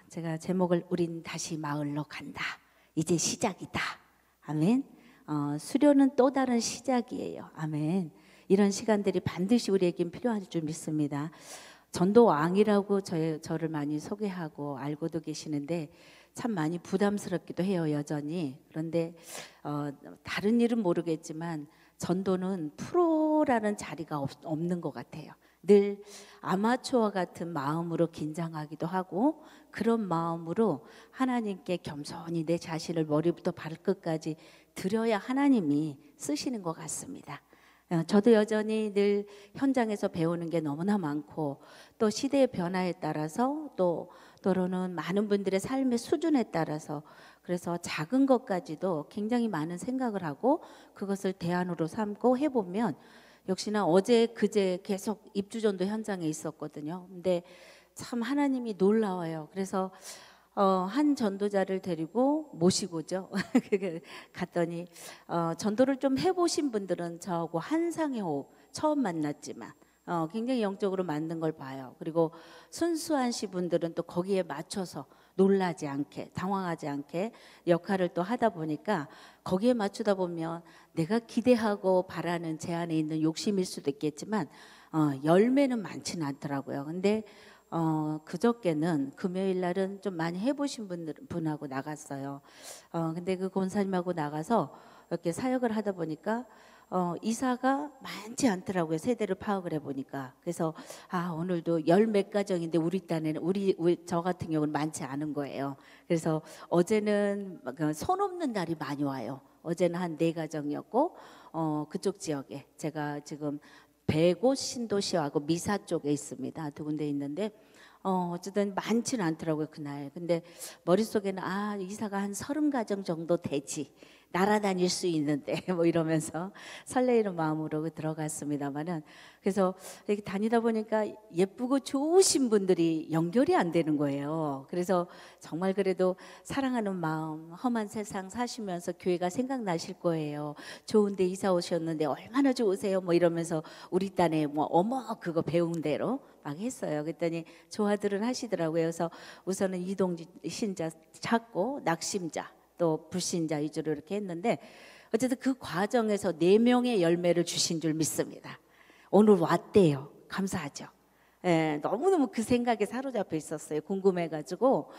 제가 제목을 우린 다시 마을로 간다. 이제 시작이다. 아멘. 수료는 또 다른 시작이에요. 아멘. 이런 시간들이 반드시 우리에겐 필요할 줄 믿습니다. 전도왕이라고 저를 많이 소개하고 알고도 계시는데 참 많이 부담스럽기도 해요, 여전히. 그런데 다른 일은 모르겠지만 전도는 프로라는 자리가 없는 것 같아요. 늘 아마추어 같은 마음으로 긴장하기도 하고 그런 마음으로 하나님께 겸손히 내 자신을 머리부터 발끝까지 드려야 하나님이 쓰시는 것 같습니다. 저도 여전히 늘 현장에서 배우는 게 너무나 많고 또 시대의 변화에 따라서 또 때로는 많은 분들의 삶의 수준에 따라서 그래서 작은 것까지도 굉장히 많은 생각을 하고 그것을 대안으로 삼고 해보면 역시나 어제 그제 계속 입주전도 현장에 있었거든요. 근데 참 하나님이 놀라워요. 그래서 한 전도자를 데리고 모시고죠. 갔더니 전도를 좀 해보신 분들은 저하고 한상의 호흡 처음 만났지만 굉장히 영적으로 맞는 걸 봐요. 그리고 순수하신 분들은 또 거기에 맞춰서 놀라지 않게 당황하지 않게 역할을 또 하다 보니까 거기에 맞추다 보면 내가 기대하고 바라는 제 안에 있는 욕심일 수도 있겠지만 열매는 많지는 않더라고요. 근데 그저께는 금요일 날은 좀 많이 해보신 분하고 나갔어요. 근데 그 권사님하고 나가서 이렇게 사역을 하다 보니까 이사가 많지 않더라고요. 세대를 파악을 해보니까. 그래서 오늘도 열 몇 가정인데 우리 딴에는 저 같은 경우는 많지 않은 거예요. 그래서 어제는 손 없는 날이 많이 와요. 어제는 한 4가정이었고 그쪽 지역에 제가 지금 배고 신도시하고 미사 쪽에 있습니다. 2군데 있는데 어쨌든 많지는 않더라고요 그날. 근데 머릿속에는 이사가 한 30가정 정도 되지 날아다닐 수 있는데 뭐 이러면서 설레이는 마음으로 들어갔습니다만은 그래서 이렇게 다니다 보니까 예쁘고 좋으신 분들이 연결이 안 되는 거예요. 그래서 정말 그래도 사랑하는 마음 험한 세상 사시면서 교회가 생각나실 거예요. 좋은데 이사 오셨는데 얼마나 좋으세요 뭐 이러면서 우리 딴에 뭐 어머 그거 배운 대로 막 했어요. 그랬더니 좋아들은 하시더라고요. 그래서 우선은 이동 신자 찾고 낙심자 또 불신자 위주로 이렇게 했는데 어쨌든 그 과정에서 4명의 열매를 주신 줄 믿습니다. 오늘 왔대요. 감사하죠. 너무너무 그 생각에 사로잡혀 있었어요. 궁금해가지고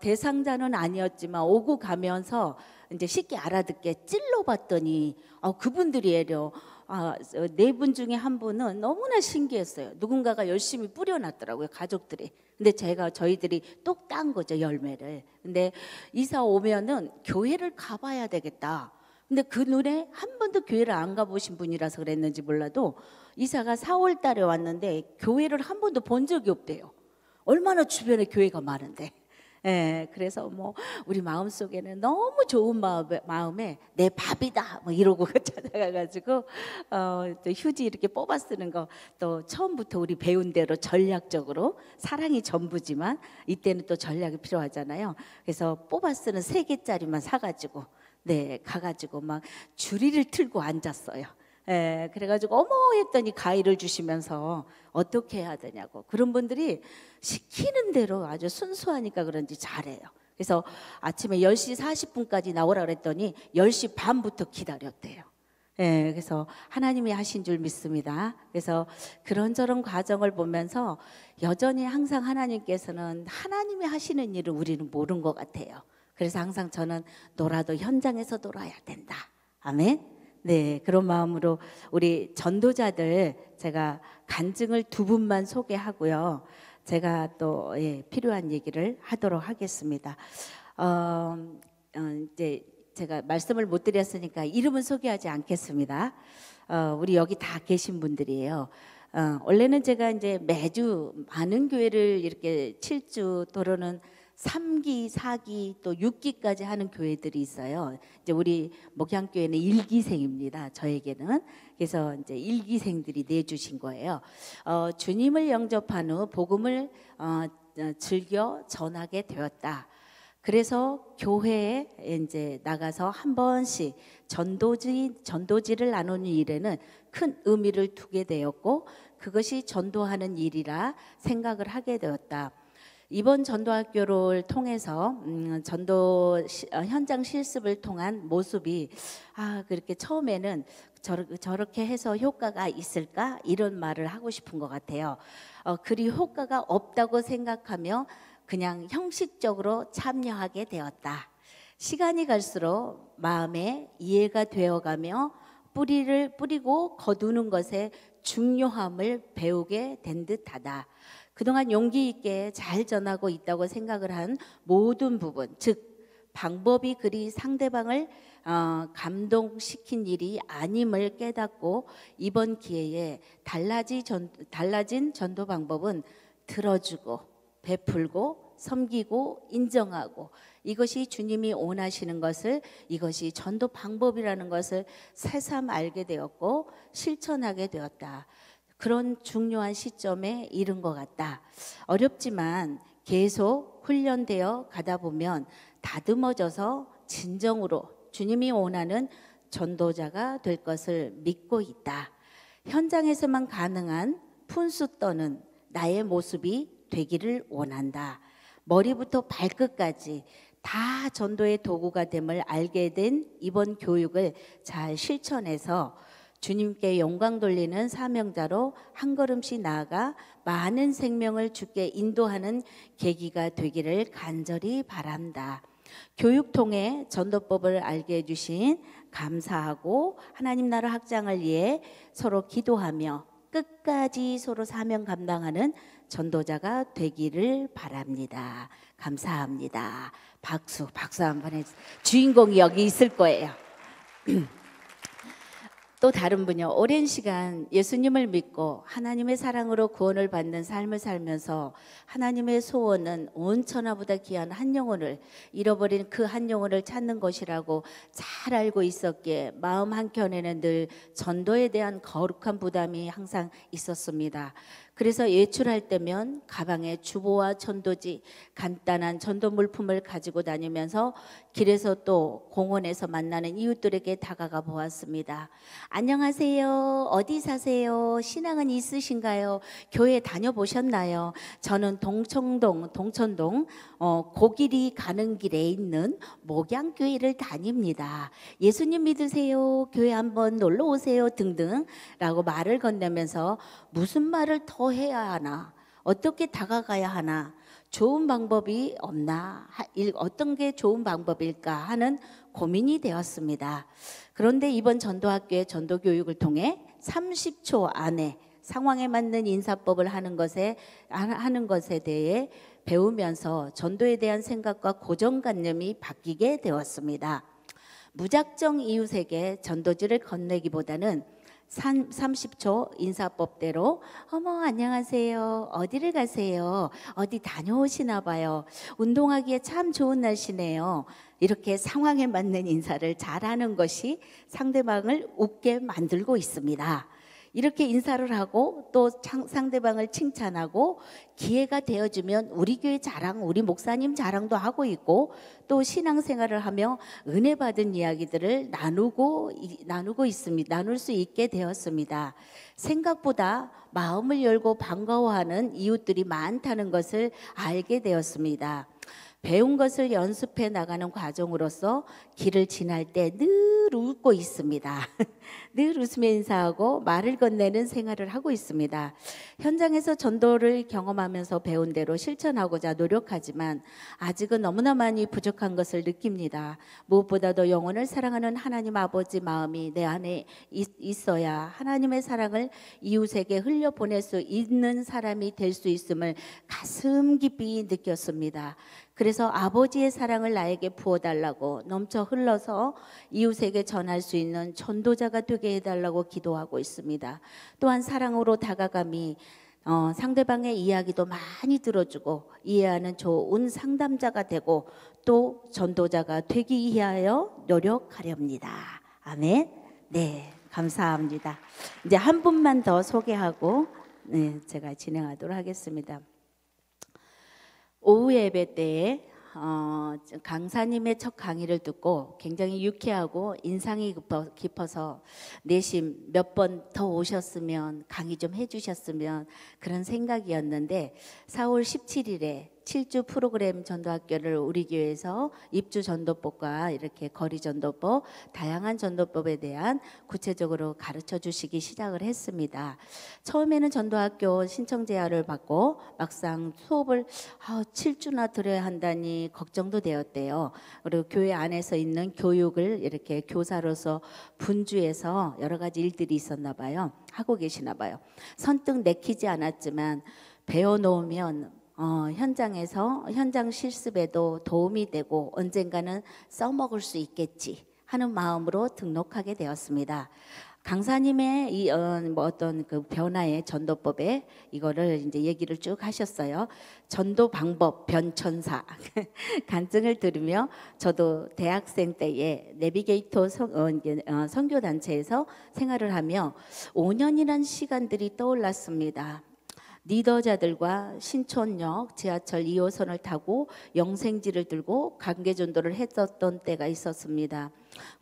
대상자는 아니었지만 오고 가면서 이제 쉽게 알아듣게 찔러봤더니 그분들이에요. 4분 중에 한 분은 너무나 신기했어요. 누군가가 열심히 뿌려놨더라고요, 가족들이. 근데 저희들이 똑 딴 거죠, 열매를. 근데 이사 오면은 교회를 가봐야 되겠다. 근데 그 눈에 한 번도 교회를 안 가보신 분이라서 그랬는지 몰라도 이사가 4월 달에 왔는데 교회를 한 번도 본 적이 없대요. 얼마나 주변에 교회가 많은데. 그래서 뭐 우리 마음속에는 너무 좋은 마음에 내 밥이다 뭐 이러고 찾아가가지고 또 휴지 이렇게 뽑아 쓰는 거 또 처음부터 우리 배운 대로 전략적으로 사랑이 전부지만 이때는 또 전략이 필요하잖아요. 그래서 뽑아 쓰는 3개짜리만 사가지고 가가지고 막 줄이를 틀고 앉았어요. 그래가지고 어머 했더니 가위를 주시면서 어떻게 해야 되냐고. 그런 분들이 시키는 대로 아주 순수하니까 그런지 잘해요. 그래서 아침에 10시 40분까지 나오라 그랬더니 10시 반부터 기다렸대요. 그래서 하나님이 하신 줄 믿습니다. 그래서 그런저런 과정을 보면서 여전히 항상 하나님께서는 하나님이 하시는 일을 우리는 모르는 것 같아요. 그래서 항상 저는 놀아도 현장에서 놀아야 된다. 아멘. 그런 마음으로 우리 전도자들 제가 간증을 2분만 소개하고요. 제가 또 필요한 얘기를 하도록 하겠습니다. 이제 제가 말씀을 못 드렸으니까 이름은 소개하지 않겠습니다. 우리 여기 다 계신 분들이에요. 원래는 제가 이제 매주 많은 교회를 이렇게 7주 또는 3기, 4기 또 6기까지 하는 교회들이 있어요. 이제 우리 목양교회는 1기생입니다. 저에게는. 그래서 이제 1기생들이 내주신 거예요. 주님을 영접한 후 복음을 즐겨 전하게 되었다. 그래서 교회에 이제 나가서 한 번씩 전도지를 나누는 일에는 큰 의미를 두게 되었고 그것이 전도하는 일이라 생각을 하게 되었다. 이번 전도학교를 통해서 전도 현장 실습을 통한 모습이 그렇게 처음에는 저렇게 해서 효과가 있을까 이런 말을 하고 싶은 것 같아요. 그리 효과가 없다고 생각하며 그냥 형식적으로 참여하게 되었다. 시간이 갈수록 마음에 이해가 되어가며 뿌리를 뿌리고 거두는 것의 중요함을 배우게 된 듯하다. 그동안 용기 있게 잘 전하고 있다고 생각을 한 모든 부분, 즉 방법이 그리 상대방을 감동시킨 일이 아님을 깨닫고 이번 기회에 달라진 전도 방법은 들어주고 베풀고 섬기고 인정하고, 이것이 주님이 원하시는 것을, 이것이 전도 방법이라는 것을 새삼 알게 되었고 실천하게 되었다. 그런 중요한 시점에 이른 것 같다. 어렵지만 계속 훈련되어 가다 보면 다듬어져서 진정으로 주님이 원하는 전도자가 될 것을 믿고 있다. 현장에서만 가능한 푼수 떠는 나의 모습이 되기를 원한다. 머리부터 발끝까지 다 전도의 도구가 됨을 알게 된 이번 교육을 잘 실천해서 주님께 영광 돌리는 사명자로 한 걸음씩 나아가 많은 생명을 주께 인도하는 계기가 되기를 간절히 바란다. 교육 통해 전도법을 알게 해주신 감사하고 하나님 나라 확장을 위해 서로 기도하며 끝까지 서로 사명 감당하는 전도자가 되기를 바랍니다. 감사합니다. 박수 한번 해주세요. 주인공이 여기 있을 거예요. 또 다른 분요. 오랜 시간 예수님을 믿고 하나님의 사랑으로 구원을 받는 삶을 살면서 하나님의 소원은 온 천하보다 귀한 한 영혼을, 잃어버린 그 한 영혼을 찾는 것이라고 잘 알고 있었기에 마음 한켠에는 늘 전도에 대한 거룩한 부담이 항상 있었습니다. 그래서 외출할 때면 가방에 주보와 전도지, 간단한 전도 물품을 가지고 다니면서 길에서 또 공원에서 만나는 이웃들에게 다가가 보았습니다. 안녕하세요. 어디 사세요? 신앙은 있으신가요? 교회 다녀보셨나요? 저는 동천동 고길이 가는 길에 있는 목양교회를 다닙니다. 예수님 믿으세요? 교회 한번 놀러 오세요 등등 라고 말을 건네면서 무슨 말을 더 해야 하나, 어떻게 다가가야 하나, 좋은 방법이 없나, 어떤 게 좋은 방법일까 하는 고민이 되었습니다. 그런데 이번 전도학교의 전도교육을 통해 30초 안에 상황에 맞는 인사법을 하는 것에 대해 배우면서 전도에 대한 생각과 고정관념이 바뀌게 되었습니다. 무작정 이웃에게 전도지를 건네기보다는 30초 인사법대로 어머 안녕하세요, 어디를 가세요, 어디 다녀오시나 봐요, 운동하기에 참 좋은 날씨네요, 이렇게 상황에 맞는 인사를 잘하는 것이 상대방을 웃게 만들고 있습니다. 이렇게 인사를 하고 또 상대방을 칭찬하고 기회가 되어주면 우리 교회 자랑, 우리 목사님 자랑도 하고 있고, 또 신앙생활을 하며 은혜 받은 이야기들을 나누고 있습니다. 나눌 수 있게 되었습니다. 생각보다 마음을 열고 반가워하는 이웃들이 많다는 것을 알게 되었습니다. 배운 것을 연습해 나가는 과정으로서 길을 지날 때 늘 웃고 있습니다. 늘 웃으며 인사하고 말을 건네는 생활을 하고 있습니다. 현장에서 전도를 경험하면서 배운 대로 실천하고자 노력하지만 아직은 너무나 많이 부족한 것을 느낍니다. 무엇보다도 영혼을 사랑하는 하나님 아버지 마음이 내 안에 있어야 하나님의 사랑을 이웃에게 흘려보낼 수 있는 사람이 될 수 있음을 가슴 깊이 느꼈습니다. 그래서 아버지의 사랑을 나에게 부어달라고 넘쳐 흘러서 이웃에게 전할 수 있는 전도자가 되게 해달라고 기도하고 있습니다. 또한 사랑으로 다가감이 상대방의 이야기도 많이 들어주고 이해하는 좋은 상담자가 되고 또 전도자가 되기 위하여 노력하렵니다. 아멘. 네, 감사합니다. 이제 한 분만 더 소개하고 제가 진행하도록 하겠습니다. 오후 예배 때에 강사님의 첫 강의를 듣고 굉장히 유쾌하고 인상이 깊어서 내심 몇 번 더 오셨으면 강의 좀 해주셨으면 그런 생각이었는데 4월 17일에 7주 프로그램 전도학교를 우리 교회에서 입주 전도법과 이렇게 거리 전도법, 다양한 전도법에 대한 구체적으로 가르쳐 주시기 시작을 했습니다. 처음에는 전도학교 신청 제안을 받고 막상 수업을 7주나 들어야 한다니 걱정도 되었대요. 그리고 교회 안에서 있는 교육을 이렇게 교사로서 분주해서 여러 가지 일들이 있었나 봐요. 하고 계시나 봐요. 선뜻 내키지 않았지만 배워놓으면 현장 실습에도 도움이 되고 언젠가는 써먹을 수 있겠지 하는 마음으로 등록하게 되었습니다. 강사님의 이 어떤 그 변화의 전도법에 이거를 이제 얘기를 쭉 하셨어요. 전도 방법 변천사 간증을 들으며 저도 대학생 때에 내비게이터 선교 단체에서 생활을 하며 5년이란 시간들이 떠올랐습니다. 리더자들과 신촌역 지하철 2호선을 타고 영생지를 들고 관계전도를 했었던 때가 있었습니다.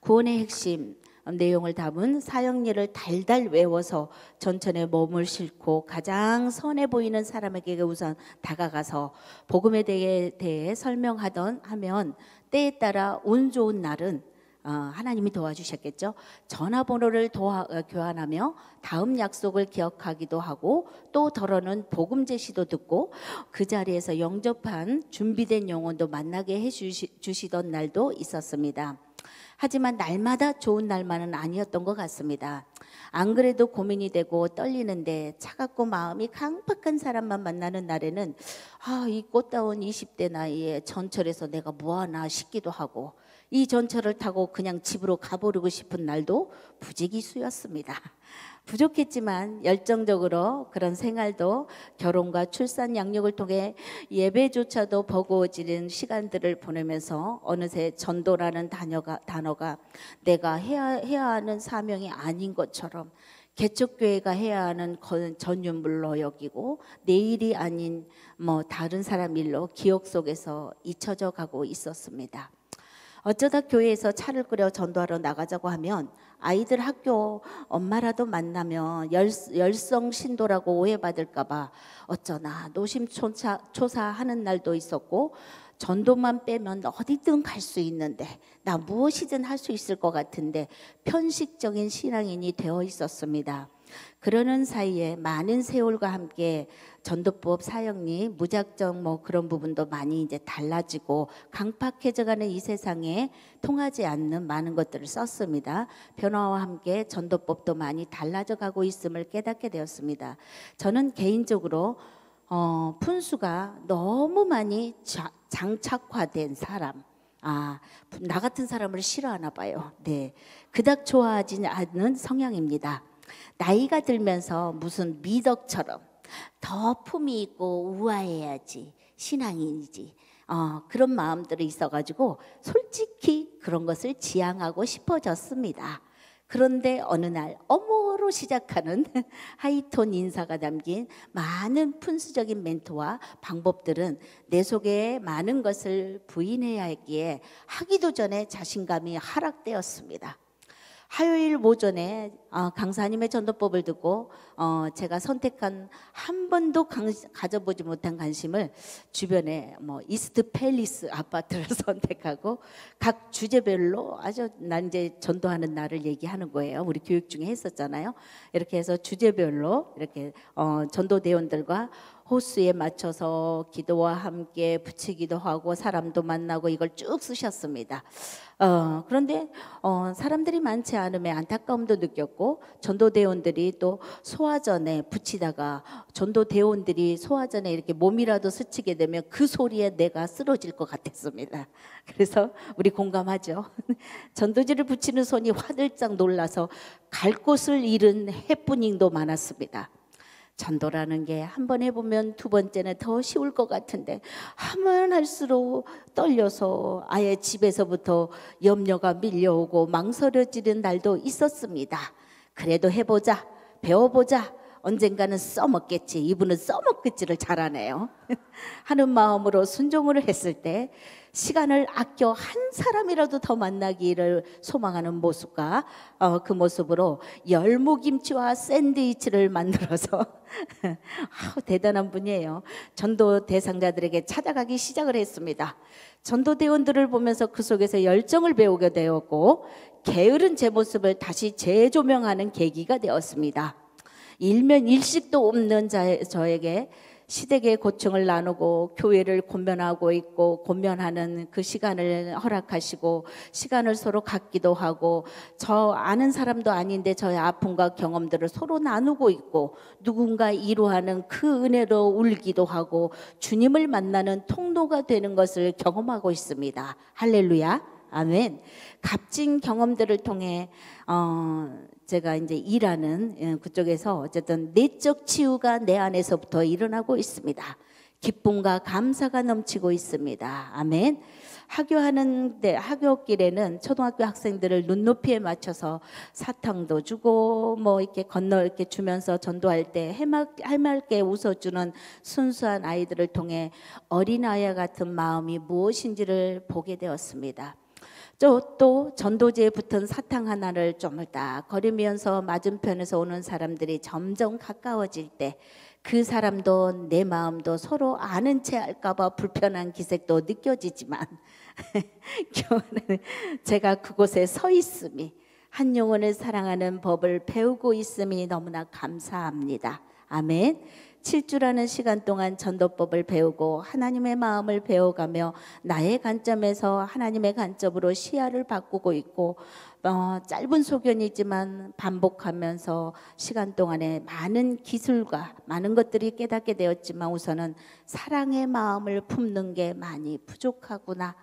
구원의 핵심 내용을 담은 사역리를 달달 외워서 전천에 몸을 싣고 가장 선해 보이는 사람에게 우선 다가가서 복음에 대해 하면 때에 따라 운 좋은 날은 하나님이 도와주셨겠죠. 전화번호를 교환하며 다음 약속을 기억하기도 하고 또 더러는 복음 제시도 듣고 그 자리에서 영접한 준비된 영혼도 만나게 해주시던 날도 있었습니다. 하지만 날마다 좋은 날만은 아니었던 것 같습니다. 안 그래도 고민이 되고 떨리는데 차갑고 마음이 강팍한 사람만 만나는 날에는 이 꽃다운 20대 나이에 전철에서 내가 뭐하나 싶기도 하고 이 전철을 타고 그냥 집으로 가버리고 싶은 날도 부지기수였습니다. 부족했지만 열정적으로 그런 생활도 결혼과 출산 양육을 통해 예배조차도 버거워지는 시간들을 보내면서 어느새 전도라는 단어가 내가 해야 하는 사명이 아닌 것처럼 개척교회가 해야 하는 전유물로 여기고 내일이 아닌 다른 사람 일로 기억 속에서 잊혀져 가고 있었습니다. 어쩌다 교회에서 차를 끓여 전도하러 나가자고 하면 아이들 학교 엄마라도 만나면 열성 신도라고 오해받을까 봐 어쩌나 노심초사하는 날도 있었고 전도만 빼면 어디든 갈 수 있는데 나 무엇이든 할 수 있을 것 같은데 편식적인 신앙인이 되어 있었습니다. 그러는 사이에 많은 세월과 함께 전도법 사역리 무작정 그런 부분도 많이 이제 달라지고 강팍해져가는 이 세상에 통하지 않는 많은 것들을 썼습니다. 변화와 함께 전도법도 많이 달라져 가고 있음을 깨닫게 되었습니다. 저는 개인적으로 푼수가 너무 많이 장착화된 사람, 나 같은 사람을 싫어하나 봐요. 네, 그닥 좋아하지 않는 성향입니다. 나이가 들면서 무슨 미덕처럼 더 품이 있고 우아해야지 신앙인이지 그런 마음들이 있어가지고 솔직히 그런 것을 지향하고 싶어졌습니다. 그런데 어느 날 어머로 시작하는 하이톤 인사가 담긴 많은 푼수적인 멘토와 방법들은 내 속에 많은 것을 부인해야 했기에 하기도 전에 자신감이 하락되었습니다. 화요일 오전에 강사님의 전도법을 듣고 제가 선택한 한 번도 가져보지 못한 관심을 주변에 이스트 팰리스 아파트를 선택하고 각 주제별로 난 이제 전도하는 날을 얘기하는 거예요. 우리 교육 중에 했었잖아요. 이렇게 해서 주제별로 이렇게 전도대원들과 호수에 맞춰서 기도와 함께 붙이기도 하고 사람도 만나고 이걸 쭉 쓰셨습니다. 그런데 사람들이 많지 않음에 안타까움도 느꼈고 전도대원들이 또 소화전에 붙이다가 전도대원들이 소화전에 이렇게 몸이라도 스치게 되면 그 소리에 내가 쓰러질 것 같았습니다. 그래서 우리 공감하죠. 전도지를 붙이는 손이 화들짝 놀라서 갈 곳을 잃은 해프닝도 많았습니다. 전도라는 게 한 번 해보면 두 번째는 더 쉬울 것 같은데 하면 할수록 떨려서 아예 집에서부터 염려가 밀려오고 망설여지는 날도 있었습니다. 그래도 해보자, 배워보자, 언젠가는 써먹겠지, 이분은 써먹겠지를 잘하네요. 하는 마음으로 순종을 했을 때 시간을 아껴 한 사람이라도 더 만나기를 소망하는 모습과 그 모습으로 열무김치와 샌드위치를 만들어서 대단한 분이에요. 전도 대상자들에게 찾아가기 시작을 했습니다. 전도대원들을 보면서 그 속에서 열정을 배우게 되었고 게으른 제 모습을 다시 재조명하는 계기가 되었습니다. 일면 일식도 없는 저에게 시댁의 고충을 나누고 교회를 권면하고 있고 권면하는 그 시간을 허락하시고 시간을 서로 갖기도 하고 저 아는 사람도 아닌데 저의 아픔과 경험들을 서로 나누고 있고 누군가 이루하는 그 은혜로 울기도 하고 주님을 만나는 통로가 되는 것을 경험하고 있습니다. 할렐루야. 아멘. 값진 경험들을 통해 제가 이제 일하는 그쪽에서 어쨌든 내적 치유가 내 안에서부터 일어나고 있습니다. 기쁨과 감사가 넘치고 있습니다. 아멘. 학교길에는 초등학교 학생들을 눈높이에 맞춰서 사탕도 주고 뭐 이렇게 이렇게 주면서 전도할 때 해맑게 웃어주는 순수한 아이들을 통해 어린아이와 같은 마음이 무엇인지를 보게 되었습니다. 또 전도지에 붙은 사탕 하나를 쪼물딱 거리면서 맞은편에서 오는 사람들이 점점 가까워질 때 그 사람도 내 마음도 서로 아는 채 할까봐 불편한 기색도 느껴지지만 제가 그곳에 서 있음이 한 영혼을 사랑하는 법을 배우고 있음이 너무나 감사합니다. 아멘. 7주라는 시간 동안 전도법을 배우고 하나님의 마음을 배워가며 나의 관점에서 하나님의 관점으로 시야를 바꾸고 있고 짧은 소견이지만 반복하면서 시간 동안에 많은 기술과 많은 것들이 깨닫게 되었지만 우선은 사랑의 마음을 품는 게 많이 부족하구나.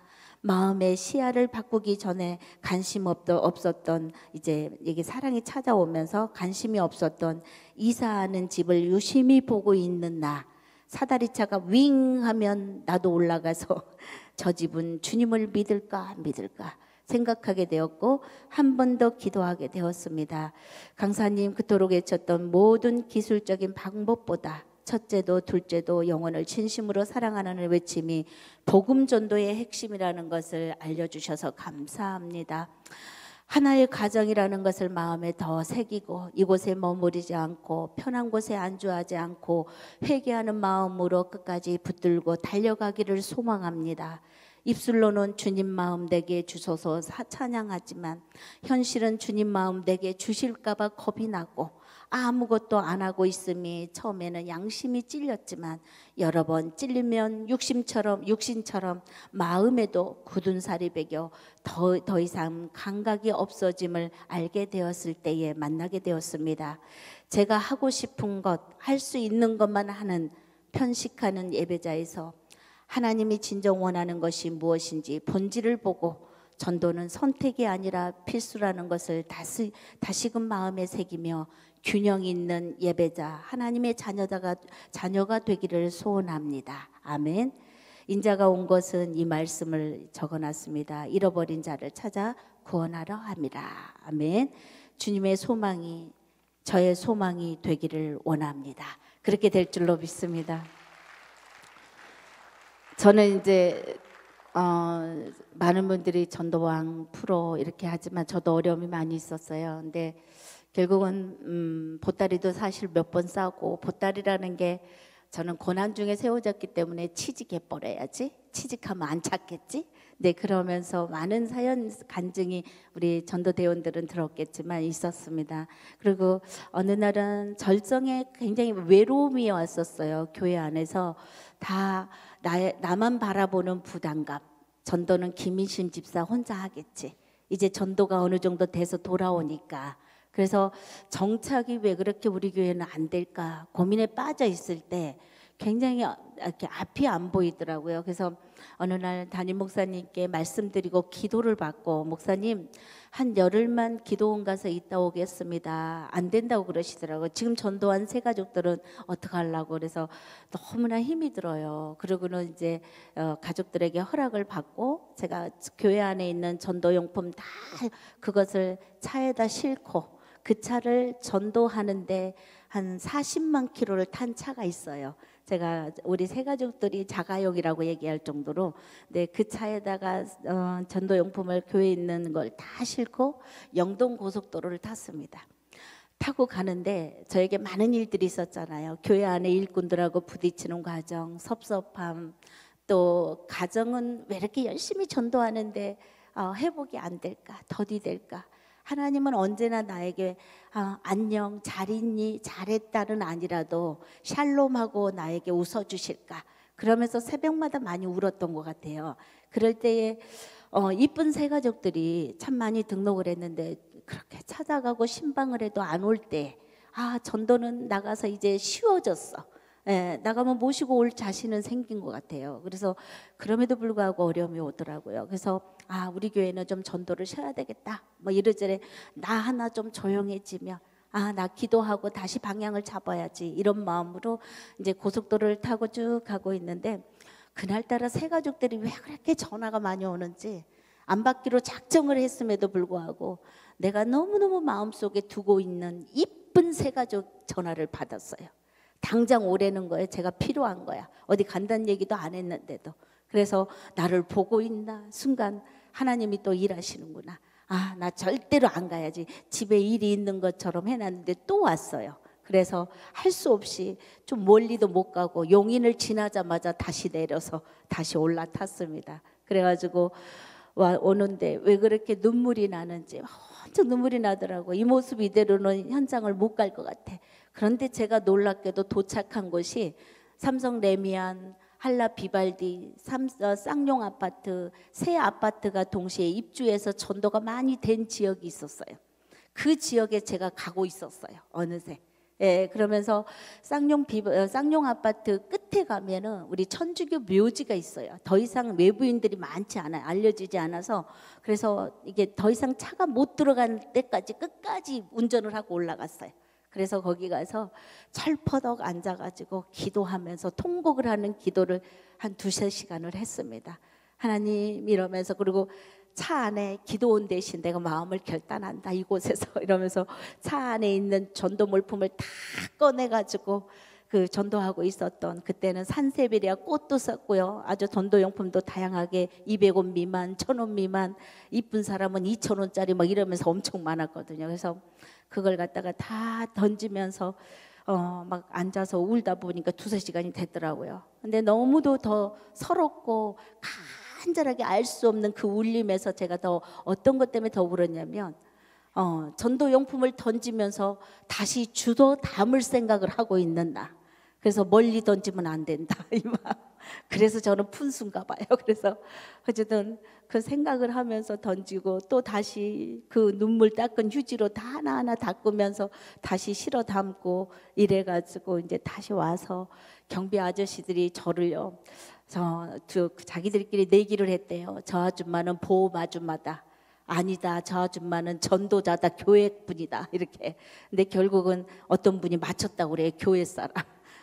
마음의 시야를 바꾸기 전에 관심 없었던 이제 이게 사랑이 찾아오면서 관심이 없었던 이사하는 집을 유심히 보고 있는 나, 사다리차가 윙 하면 나도 올라가서 저 집은 주님을 믿을까 생각하게 되었고 한 번 더 기도하게 되었습니다. 강사님 그토록 외쳤던 모든 기술적인 방법보다 첫째도 둘째도 영혼을 진심으로 사랑하는 외침이 복음 전도의 핵심이라는 것을 알려주셔서 감사합니다. 하나의 가정이라는 것을 마음에 더 새기고 이곳에 머무르지 않고 편한 곳에 안주하지 않고 회개하는 마음으로 끝까지 붙들고 달려가기를 소망합니다. 입술로는 주님 마음 내게 주소서 찬양하지만 현실은 주님 마음 내게 주실까봐 겁이 나고 아무것도 안 하고 있음이 처음에는 양심이 찔렸지만 여러 번 찔리면 육신처럼 마음에도 굳은 살이 배겨 더 이상 감각이 없어짐을 알게 되었을 때에 만나게 되었습니다. 제가 하고 싶은 것, 할 수 있는 것만 하는 편식하는 예배자에서 하나님이 진정 원하는 것이 무엇인지 본질을 보고 전도는 선택이 아니라 필수라는 것을 다시금 마음에 새기며 균형 있는 예배자 하나님의 자녀가 되기를 소원합니다. 아멘. 인자가 온 것은 이 말씀을 적어놨습니다. 잃어버린 자를 찾아 구원하러 함이라. 아멘. 주님의 소망이 저의 소망이 되기를 원합니다. 그렇게 될 줄로 믿습니다. 저는 이제 많은 분들이 전도왕 프로 이렇게 하지만 저도 어려움이 많이 있었어요. 근데 결국은 보따리도 사실 몇 번 싸고 보따리라는 게 저는 고난 중에 세워졌기 때문에 취직해버려야지. 취직하면 안 찾겠지. 네, 그러면서 많은 사연 간증이 우리 전도대원들은 들었겠지만 있었습니다. 그리고 어느 날은 절정에 굉장히 외로움이 왔었어요. 교회 안에서 다 나만 바라보는 부담감. 전도는 김인심 집사 혼자 하겠지. 이제 전도가 어느 정도 돼서 돌아오니까. 그래서 정착이 왜 그렇게 우리 교회는 안 될까 고민에 빠져 있을 때 굉장히 이렇게 앞이 안 보이더라고요. 그래서 어느 날 담임 목사님께 말씀드리고 기도를 받고 목사님 한 열흘만 기도원 가서 있다 오겠습니다. 안 된다고 그러시더라고요. 지금 전도한 새 가족들은 어떻게 하려고 그래서 너무나 힘이 들어요. 그러고는 이제 가족들에게 허락을 받고 제가 교회 안에 있는 전도용품 다 그것을 차에다 싣고 그 차를 전도하는데 한 40만 킬로를 탄 차가 있어요. 제가 우리 세 가족들이 자가용이라고 얘기할 정도로, 네, 그 차에다가 전도용품을 교회에 있는 걸 다 싣고 영동 고속도로를 탔습니다. 타고 가는데 저에게 많은 일들이 있었잖아요. 교회 안에 일꾼들하고 부딪히는 과정, 섭섭함, 또 가정은 왜 이렇게 열심히 전도하는데 회복이 안 될까, 더디 될까. 하나님은 언제나 나에게 안녕, 잘 있니, 잘했다는 아니라도 샬롬하고 나에게 웃어주실까. 그러면서 새벽마다 많이 울었던 것 같아요. 그럴 때에 이쁜 새 가족들이 참 많이 등록을 했는데 그렇게 찾아가고 신방을 해도 안 올 때, 전도는 나가서 이제 쉬워졌어. 예, 나가면 모시고 올 자신은 생긴 것 같아요. 그래서 그럼에도 불구하고 어려움이 오더라고요. 그래서 우리 교회는 좀 전도를 쉬어야 되겠다. 뭐 이래저래 나 하나 좀 조용해지면 나 기도하고 다시 방향을 잡아야지, 이런 마음으로 이제 고속도로를 타고 쭉 가고 있는데, 그날따라 새 가족들이 왜 그렇게 전화가 많이 오는지, 안 받기로 작정을 했음에도 불구하고 내가 너무너무 마음속에 두고 있는 이쁜 새 가족 전화를 받았어요. 당장 오라는 거예요. 제가 필요한 거야. 어디 간다는 얘기도 안 했는데도. 그래서 나를 보고 있나 순간 하나님이 또 일하시는구나. 나 절대로 안 가야지. 집에 일이 있는 것처럼 해놨는데 또 왔어요. 그래서 할 수 없이 좀 멀리도 못 가고 용인을 지나자마자 다시 내려서 다시 올라탔습니다. 그래가지고 오는데 왜 그렇게 눈물이 나는지 엄청 눈물이 나더라고. 이 모습 이대로는 현장을 못 갈 것 같아. 그런데 제가 놀랍게도 도착한 곳이 삼성 레미안, 한라 비발디, 쌍용 아파트, 세 아파트가 동시에 입주해서 전도가 많이 된 지역이 있었어요. 그 지역에 제가 가고 있었어요. 어느새. 예, 그러면서 쌍용 아파트 끝에 가면은 우리 천주교 묘지가 있어요. 더 이상 외부인들이 많지 않아요. 알려지지 않아서. 그래서 이게 더 이상 차가 못 들어갈 때까지 끝까지 운전을 하고 올라갔어요. 그래서 거기 가서 철퍼덕 앉아가지고 기도하면서 통곡을 하는 기도를 한 2-3시간을 했습니다. 하나님 이러면서, 그리고 차 안에 기도원 대신 내가 마음을 결단한다 이곳에서 이러면서 차 안에 있는 전도 물품을 다 꺼내가지고 그 전도하고 있었던, 그때는 산세베리아 꽃도 썼고요. 아주 전도용품도 다양하게 200원 미만, 1000원 미만, 이쁜 사람은 2000원짜리 막 이러면서 엄청 많았거든요. 그래서 그걸 갖다가 다 던지면서 막 앉아서 울다 보니까 2-3시간이 됐더라고요. 근데 너무도 더 서럽고 간절하게 알 수 없는 그 울림에서 제가 더 어떤 것 때문에 더 울었냐면 전도용품을 던지면서 다시 주워 담을 생각을 하고 있는 나. 그래서 멀리 던지면 안 된다 이 마음. 그래서 저는 푼수인가 봐요. 그래서 어쨌든 그 생각을 하면서 던지고 또 다시 그 눈물 닦은 휴지로 다 하나하나 닦으면서 다시 실어 담고 이래가지고 이제 다시 와서 경비 아저씨들이 저를요, 자기들끼리 내기를 했대요. 저 아줌마는 보험 아줌마다. 아니다, 저 아줌마는 전도자다, 교회분이다, 이렇게. 근데 결국은 어떤 분이 맞췄다고 그래요. 교회 사람.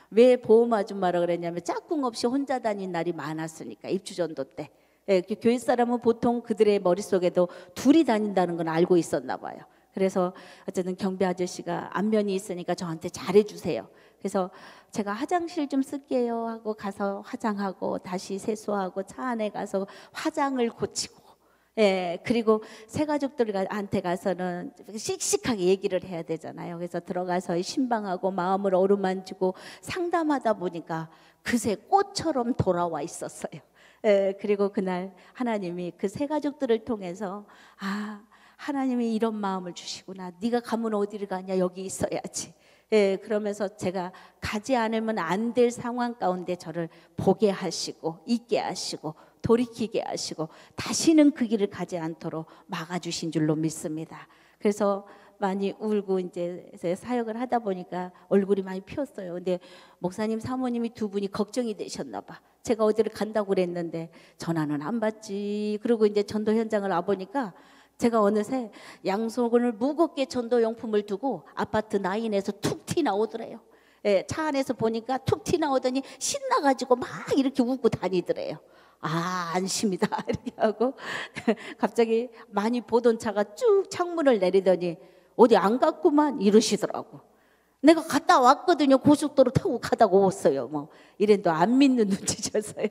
왜 보험 아줌마라 그랬냐면 짝꿍 없이 혼자 다닌 날이 많았으니까, 입주전도 때. 예, 교회 사람은 보통 그들의 머릿속에도 둘이 다닌다는 건 알고 있었나 봐요. 그래서 어쨌든 경비 아저씨가 안면이 있으니까 저한테 잘해주세요. 그래서 제가 화장실 좀 쓸게요 하고 가서 화장하고 다시 세수하고 차 안에 가서 화장을 고치고, 예, 그리고 새 가족들한테 가서는 씩씩하게 얘기를 해야 되잖아요. 그래서 들어가서 신방하고 마음을 어루만지고 상담하다 보니까 그새 꽃처럼 돌아와 있었어요. 예, 그리고 그날 하나님이 그 새 가족들을 통해서 하나님이 이런 마음을 주시구나. 네가 가면 어디를 가냐, 여기 있어야지. 예, 그러면서 제가 가지 않으면 안 될 상황 가운데 저를 보게 하시고 있게 하시고 돌이키게 하시고 다시는 그 길을 가지 않도록 막아주신 줄로 믿습니다. 그래서 많이 울고 이제 사역을 하다 보니까 얼굴이 많이 피었어요. 근데 목사님 사모님이 두 분이 걱정이 되셨나 봐. 제가 어디를 간다고 그랬는데 전화는 안 받지. 그리고 이제 전도 현장을 와보니까 제가 어느새 양손을 무겁게 전도용품을 두고 아파트 나인에서 툭 튀 나오더래요. 예, 차 안에서 보니까 툭 튀 나오더니 신나가지고 막 이렇게 웃고 다니더래요. 안심이다 이렇게 하고 갑자기 많이 보던 차가 쭉 창문을 내리더니 어디 안 갔구만 이러시더라고. 내가 갔다 왔거든요. 고속도로 타고 가다가 왔어요. 뭐 이랬도 안 믿는 눈치셔서요.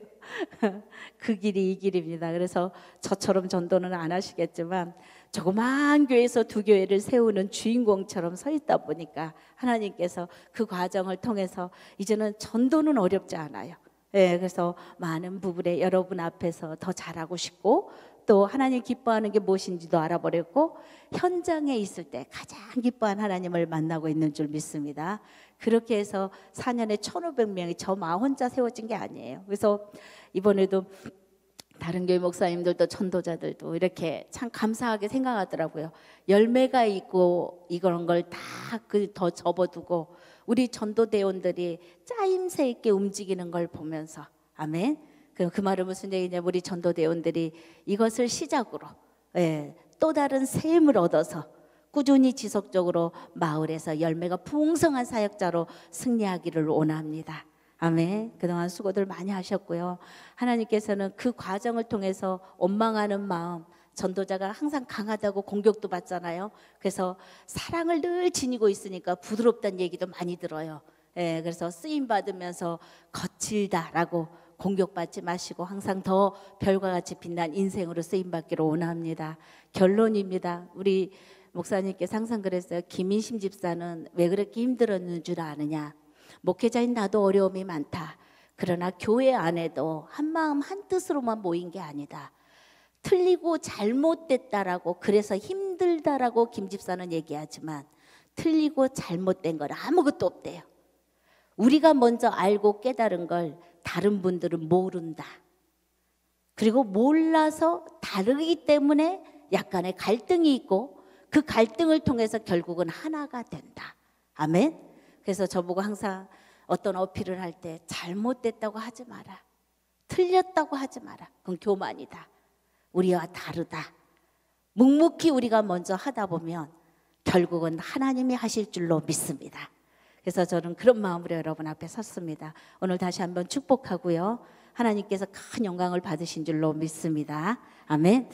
그 길이 이 길입니다. 그래서 저처럼 전도는 안 하시겠지만 조그마한 교회에서 두 교회를 세우는 주인공처럼 서 있다 보니까 하나님께서 그 과정을 통해서 이제는 전도는 어렵지 않아요. 예, 그래서 많은 부분에 여러분 앞에서 더 잘하고 싶고 또 하나님 기뻐하는 게 무엇인지도 알아버렸고 현장에 있을 때 가장 기뻐한 하나님을 만나고 있는 줄 믿습니다. 그렇게 해서 4년에 1,500명이 저 마 혼자 세워진 게 아니에요. 그래서 이번에도 다른 교회 목사님들도 전도자들도 이렇게 참 감사하게 생각하더라고요. 열매가 있고 이런 걸 다 더 접어두고 우리 전도대원들이 짜임새 있게 움직이는 걸 보면서 아멘. 그 말은 무슨 얘기냐면 우리 전도대원들이 이것을 시작으로 또 다른 샘을 얻어서 꾸준히 지속적으로 마을에서 열매가 풍성한 사역자로 승리하기를 원합니다. 아멘. 그동안 수고들 많이 하셨고요. 하나님께서는 그 과정을 통해서 원망하는 마음, 전도자가 항상 강하다고 공격도 받잖아요. 그래서 사랑을 늘 지니고 있으니까 부드럽다는 얘기도 많이 들어요. 그래서 쓰임 받으면서 거칠다라고 공격받지 마시고 항상 더 별과 같이 빛난 인생으로 쓰임 받기를 원합니다. 결론입니다. 우리 목사님께서 항상 그랬어요. 김인심 집사는 왜 그렇게 힘들었는 줄 아느냐. 목회자인 나도 어려움이 많다. 그러나 교회 안에도 한마음 한뜻으로만 모인 게 아니다. 틀리고 잘못됐다라고 그래서 힘들다라고 김 집사는 얘기하지만 틀리고 잘못된 건 아무것도 없대요. 우리가 먼저 알고 깨달은 걸 다른 분들은 모른다. 그리고 몰라서 다르기 때문에 약간의 갈등이 있고 그 갈등을 통해서 결국은 하나가 된다. 아멘. 그래서 저보고 항상 어떤 어필을 할 때 잘못됐다고 하지 마라. 틀렸다고 하지 마라. 그건 교만이다. 우리와 다르다. 묵묵히 우리가 먼저 하다 보면 결국은 하나님이 하실 줄로 믿습니다. 그래서 저는 그런 마음으로 여러분 앞에 섰습니다. 오늘 다시 한번 축복하고요. 하나님께서 큰 영광을 받으신 줄로 믿습니다. 아멘.